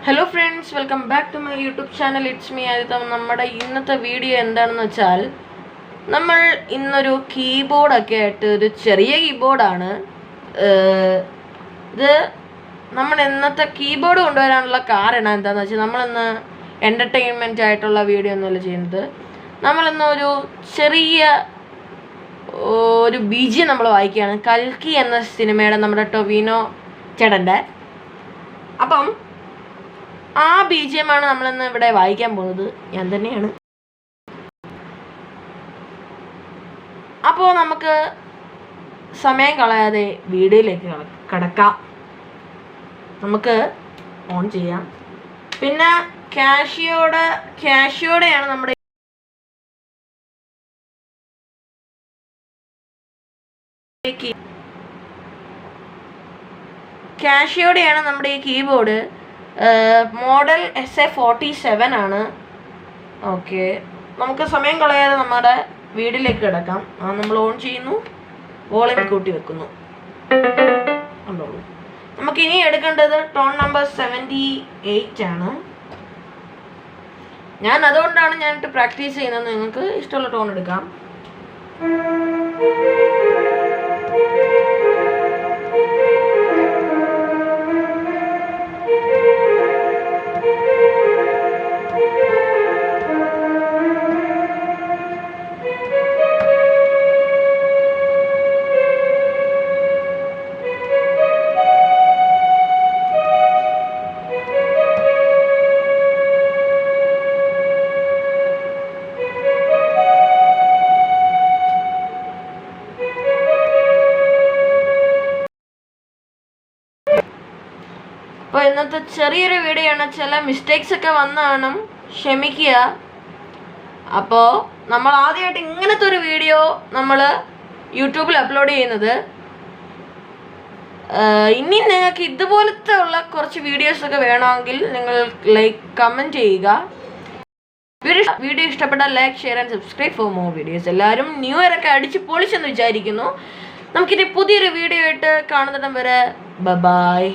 Hello friends, welcome back to my YouTube channel. It's me Aditya. നമ്മുടെ ഇന്നത്തെ video എന്താണെന്ന് വെച്ചാൽ, നമ്മൾ ഇന്നൊരു കീബോർഡൊക്കെ ആയിട്ട്, ഒരു ചെറിയ കീബോർഡാണ് ഇത്. നമ്മൾ ഇന്നത്തെ കീബോർഡ് കൊണ്ടുവരാനുള്ള കാരണം എന്താണെന്ന് വെച്ചാൽ, നമ്മളിന്ന് എൻ്റർടൈൻമെൻറ്റ് ആയിട്ടുള്ള വീഡിയോ ഒന്നുമല്ല ചെയ്യുന്നത്. നമ്മളിന്ന് ഒരു ചെറിയ ഒരു ബീജിയം നമ്മൾ വായിക്കുകയാണ്. കൽക്കി എന്ന സിനിമയുടെ നമ്മുടെ ടൊവിനോ ചേട്ടൻ്റെ. അപ്പം ആ ബീജിയമാണ് നമ്മളിന്ന് ഇവിടെ വായിക്കാൻ പോകുന്നത്. ഞാൻ തന്നെയാണ്. അപ്പോൾ നമുക്ക് സമയം കളയാതെ വീഡിയോയിലേക്ക് കടക്കാം. നമുക്ക് ഓൺ ചെയ്യാം. പിന്നെ കാഷിയോടെയാണ് നമ്മുടെ ഈ കീബോർഡ്. മോഡൽ SA47 ആണ്. ഓക്കെ, നമുക്ക് സമയം കളയാതെ നമ്മുടെ വീഡിയോയിലേക്ക് കിടക്കാം. നമ്മൾ ഓൺ ചെയ്യുന്നു, വോളിയം കൂട്ടി വെക്കുന്നു. കണ്ടോളൂ. നമുക്കിനി എടുക്കേണ്ടത് ടോൺ നമ്പർ 78 ആണ്. ഞാൻ അതുകൊണ്ടാണ് ഞാനിട്ട് പ്രാക്ടീസ് ചെയ്യുന്നത്. നിങ്ങൾക്ക് ഇഷ്ടമുള്ള ടോൺ എടുക്കാം. അപ്പോൾ ഇന്നത്തെ ചെറിയൊരു വീഡിയോ ആണ്. ചില മിസ്റ്റേക്സ് ഒക്കെ വന്നാണ്, ക്ഷമിക്കുക. അപ്പോൾ നമ്മൾ ആദ്യമായിട്ട് ഇങ്ങനത്തെ ഒരു വീഡിയോ നമ്മൾ യൂട്യൂബിൽ അപ്ലോഡ് ചെയ്യുന്നത്. ഇനി നിങ്ങൾക്ക് ഇതുപോലത്തെ ഉള്ള കുറച്ച് വീഡിയോസൊക്കെ വേണമെങ്കിൽ നിങ്ങൾ കമൻറ്റ് ചെയ്യുക. വീഡിയോ ഇഷ്ടപ്പെട്ടാൽ like, share and subscribe for more videos. എല്ലാവരും ന്യൂ ഇയർ ഒക്കെ അടിച്ച് പൊളിച്ചെന്ന് വിചാരിക്കുന്നു. നമുക്കിനി പുതിയൊരു വീഡിയോ ആയിട്ട് കാണുന്നിടം വരെ ബൈ.